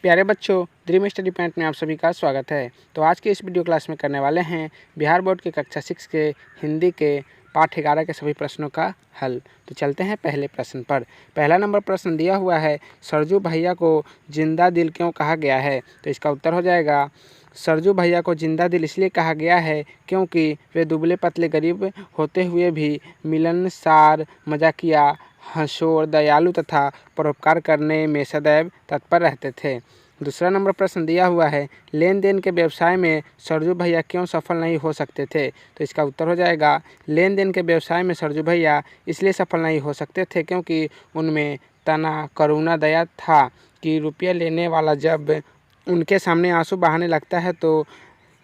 प्यारे बच्चों, dream study point में आप सभी का स्वागत है। तो आज के इस वीडियो क्लास में करने वाले हैं बिहार बोर्ड के कक्षा 6 के हिंदी के पाठ 11 के सभी प्रश्नों का हल। तो चलते हैं पहले प्रश्न पर। पहला नंबर प्रश्न दिया हुआ है, सरजू भैया को जिंदा दिल क्यों कहा गया है? तो इसका उत्तर हो जाएगा, सरजू भैया को जिंदा दिल इसलिए कहा गया है क्योंकि वे दुबले पतले गरीब होते हुए भी मिलनसार, मजाकिया, हंसोर, दयालु तथा परोपकार करने में सदैव तत्पर रहते थे। दूसरा नंबर प्रश्न दिया हुआ है, लेन देन के व्यवसाय में सरजू भैया क्यों सफल नहीं हो सकते थे? तो इसका उत्तर हो जाएगा, लेन देन के व्यवसाय में सरजू भैया इसलिए सफल नहीं हो सकते थे क्योंकि उनमें तना करुणा दया था कि रुपया लेने वाला जब उनके सामने आंसू बहाने लगता है तो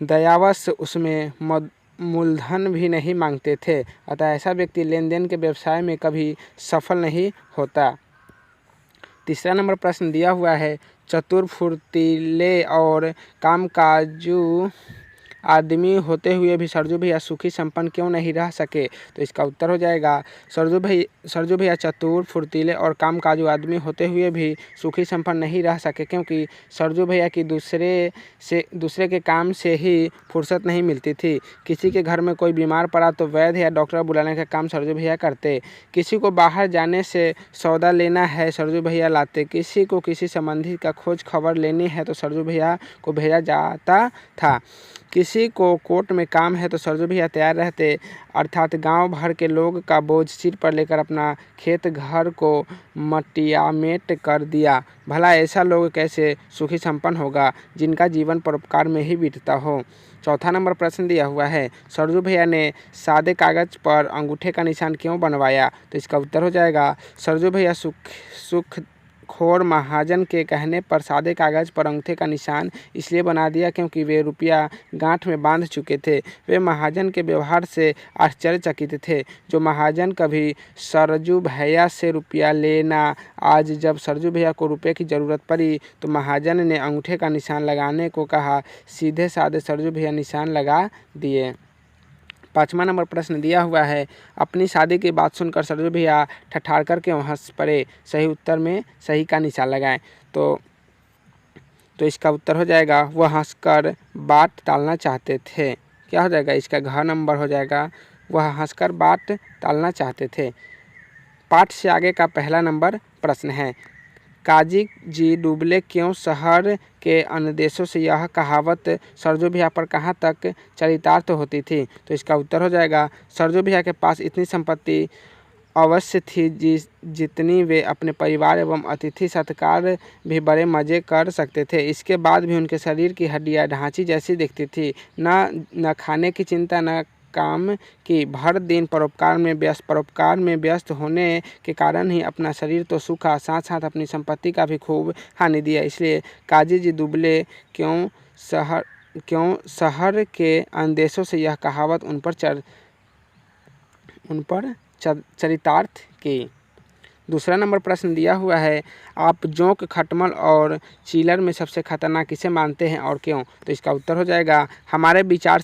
दयावश उसमें मूलधन भी नहीं मांगते थे। अतः ऐसा व्यक्ति लेन देन के व्यवसाय में कभी सफल नहीं होता। तीसरा नंबर प्रश्न दिया हुआ है, चतुर, फुर्तीले और कामकाजू आदमी होते हुए भी सरजू भैया सुखी संपन्न क्यों नहीं रह सके? तो इसका उत्तर हो जाएगा, सरजू भैया चतुर, फुर्तीले और कामकाजू आदमी होते हुए भी सुखी संपन्न नहीं रह सके क्योंकि सरजू भैया की दूसरे के काम से ही फुर्सत नहीं मिलती थी। किसी के घर में कोई बीमार पड़ा तो वैद्य या डॉक्टर बुलाने का काम सरजू भैया करते। किसी को बाहर जाने से सौदा लेना है, सरजू भैया लाते। किसी को किसी संबंधी का खोज खबर लेनी है तो सरजू भैया को भेजा जाता था। किसी को कोर्ट में काम है तो सरजू भैया तैयार रहते। अर्थात गांव भर के लोग का बोझ सिर पर लेकर अपना खेत घर को मटियामेट कर दिया। भला ऐसा लोग कैसे सुखी संपन्न होगा जिनका जीवन परोपकार में ही बीतता हो। चौथा नंबर प्रश्न दिया हुआ है, सरजू भैया ने सादे कागज पर अंगूठे का निशान क्यों बनवाया? तो इसका उत्तर हो जाएगा, सरजू भैया सुख खोर महाजन के कहने पर सादे कागज पर अंगूठे का निशान इसलिए बना दिया क्योंकि वे रुपया गांठ में बांध चुके थे। वे महाजन के व्यवहार से आश्चर्यचकित थे। जो महाजन कभी सरजू भैया से रुपया लेना, आज जब सरजू भैया को रुपये की ज़रूरत पड़ी तो महाजन ने अंगूठे का निशान लगाने को कहा। सीधे साधे सरजू भैया निशान लगा दिए। पाँचवा नंबर प्रश्न दिया हुआ है, अपनी शादी की बात सुनकर सरजू भैया ठठार कर क्यों हंस पड़े? सही उत्तर में सही का निशान लगाएं। तो इसका उत्तर हो जाएगा, वह हंसकर बात टालना चाहते थे। क्या हो जाएगा? इसका घ नंबर हो जाएगा, वह हंसकर बात टालना चाहते थे। पाठ से आगे का पहला नंबर प्रश्न है, काजी जी डूबले क्यों? शहर के अन्य देशों से यह कहावत सरजू भैया पर कहाँ तक चरितार्थ होती थी? तो इसका उत्तर हो जाएगा, सरजू भैया के पास इतनी संपत्ति अवश्य थी जितनी वे अपने परिवार एवं अतिथि सत्कार भी बड़े मज़े कर सकते थे। इसके बाद भी उनके शरीर की हड्डियाँ ढांची जैसी दिखती थी। न खाने की चिंता, न काम की। भर दिन परोपकार में व्यस्त होने के कारण ही अपना शरीर तो सूखा, साथ साथ अपनी संपत्ति का भी खूब हानि दिया। इसलिए काजी जी दुबले क्यों? शहर के अन्य देशों से यह कहावत उन पर चरितार्थ की। दूसरा नंबर प्रश्न दिया हुआ है, आप जोंक, खटमल और चीलर में सबसे खतरनाक किसे मानते हैं और क्यों? तो इसका उत्तर हो जाएगा, हमारे विचार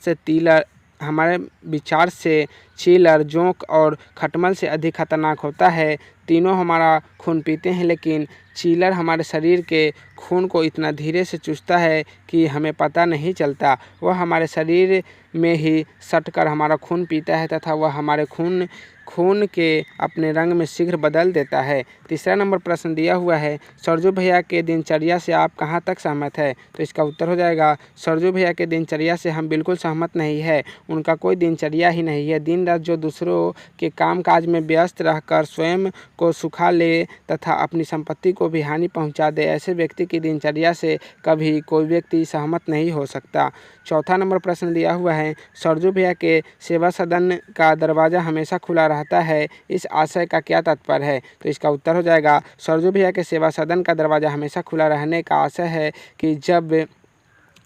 से चीलर जोंक और खटमल से अधिक खतरनाक होता है। तीनों हमारा खून पीते हैं लेकिन चीलर हमारे शरीर के खून को इतना धीरे से चूसता है कि हमें पता नहीं चलता। वह हमारे शरीर में ही सटकर हमारा खून पीता है तथा वह हमारे खून के अपने रंग में शीघ्र बदल देता है। तीसरा नंबर प्रश्न दिया हुआ है, सरजू भैया के दिनचर्या से आप कहाँ तक सहमत है? तो इसका उत्तर हो जाएगा, सरजू भैया के दिनचर्या से हम बिल्कुल सहमत नहीं है। उनका कोई दिनचर्या ही नहीं है। दिन रात जो दूसरों के काम काज में व्यस्त रहकर स्वयं को सुखा ले तथा अपनी संपत्ति को भी हानि पहुंचा दे, ऐसे व्यक्ति की दिनचर्या से कभी कोई व्यक्ति सहमत नहीं हो सकता। चौथा नंबर प्रश्न दिया हुआ है, सरजू भैया के सेवा सदन का दरवाज़ा हमेशा खुला रहता है, इस आशय का क्या तात्पर्य है? तो इसका उत्तर हो जाएगा, सरजू भैया के सेवा सदन का दरवाज़ा हमेशा खुला रहने का आशय है कि जब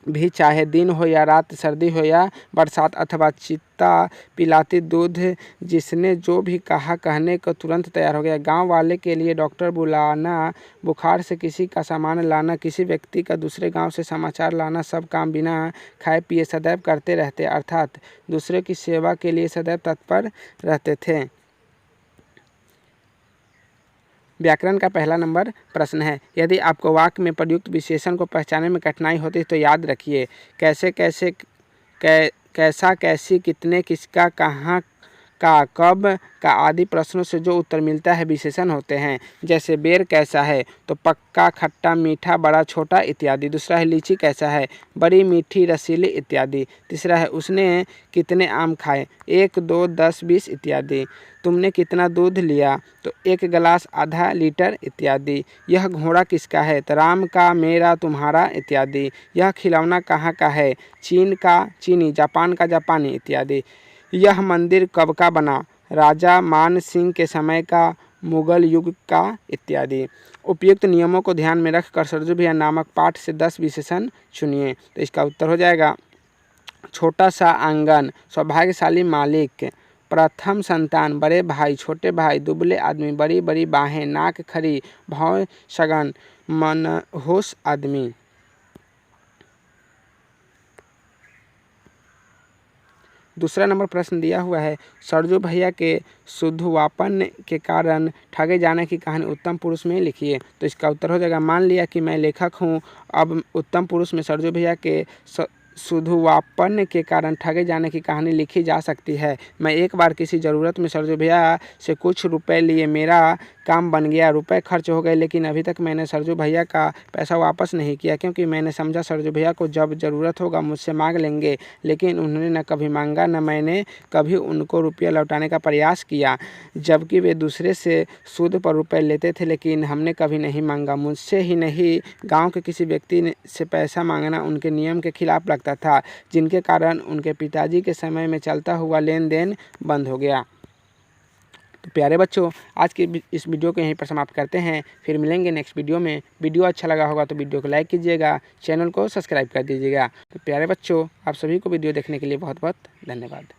भी चाहे दिन हो या रात, सर्दी हो या बरसात अथवा चित्ता पिलाती दूध, जिसने जो भी कहा कहने को तुरंत तैयार हो गया। गांव वाले के लिए डॉक्टर बुलाना, बुखार से किसी का सामान लाना, किसी व्यक्ति का दूसरे गांव से समाचार लाना, सब काम बिना खाए पिए सदैव करते रहते, अर्थात दूसरे की सेवा के लिए सदैव तत्पर रहते थे। व्याकरण का पहला नंबर प्रश्न है, यदि आपको वाक्य में प्रयुक्त विशेषण को पहचानने में कठिनाई होती है तो याद रखिए कैसे, कैसे, कैसा, कैसी, कितने, किसका, कहाँ का, कब का आदि प्रश्नों से जो उत्तर मिलता है विशेषण होते हैं। जैसे बेर कैसा है तो पक्का, खट्टा, मीठा, बड़ा, छोटा इत्यादि। दूसरा है लीची कैसा है, बड़ी, मीठी, रसीली इत्यादि। तीसरा है उसने कितने आम खाए, 1, 2, 10, 20 इत्यादि। तुमने कितना दूध लिया तो 1 गिलास, आधा लीटर इत्यादि। यह घोड़ा किसका है तो राम का, मेरा, तुम्हारा इत्यादि। यह खिलौना कहाँ का है, चीन का, चीनी, जापान का, जापानी इत्यादि। यह मंदिर कब का बना, राजा मान सिंह के समय का, मुगल युग का इत्यादि। उपयुक्त नियमों को ध्यान में रखकर सरजू भैया नामक पाठ से 10 विशेषण चुनिए। तो इसका उत्तर हो जाएगा छोटा सा आंगन, सौभाग्यशाली मालिक, प्रथम संतान, बड़े भाई, छोटे भाई, दुबले आदमी, बड़ी बड़ी बाहें, नाक खरी, भौं सघन, मनहूस आदमी। दूसरा नंबर प्रश्न दिया हुआ है, सरजू भैया के शुद्धवापन के कारण ठगे जाने की कहानी उत्तम पुरुष में लिखिए। तो इसका उत्तर हो जाएगा, मान लिया कि मैं लेखक हूँ, अब उत्तम पुरुष में सरजू भैया के शुद्धवापन के कारण ठगे जाने की कहानी लिखी जा सकती है। मैं एक बार किसी ज़रूरत में सरजू भैया से कुछ रुपए लिए, मेरा काम बन गया, रुपए खर्च हो गए, लेकिन अभी तक मैंने सरजू भैया का पैसा वापस नहीं किया, क्योंकि मैंने समझा सरजू भैया को जब ज़रूरत होगा मुझसे मांग लेंगे, लेकिन उन्होंने न कभी मांगा, न मैंने कभी उनको रुपया लौटाने का प्रयास किया, जबकि वे दूसरे से सूद पर रुपए लेते थे, लेकिन हमने कभी नहीं मांगा। मुझसे ही नहीं, गाँव के किसी व्यक्ति से पैसा मांगना उनके नियम के खिलाफ लगता था, जिनके कारण उनके पिताजी के समय में चलता हुआ लेन देन बंद हो गया। तो प्यारे बच्चों, आज की इस वीडियो को यहीं पर समाप्त करते हैं, फिर मिलेंगे नेक्स्ट वीडियो में। वीडियो अच्छा लगा होगा तो वीडियो को लाइक कीजिएगा, चैनल को सब्सक्राइब कर दीजिएगा। तो प्यारे बच्चों, आप सभी को वीडियो देखने के लिए बहुत बहुत धन्यवाद।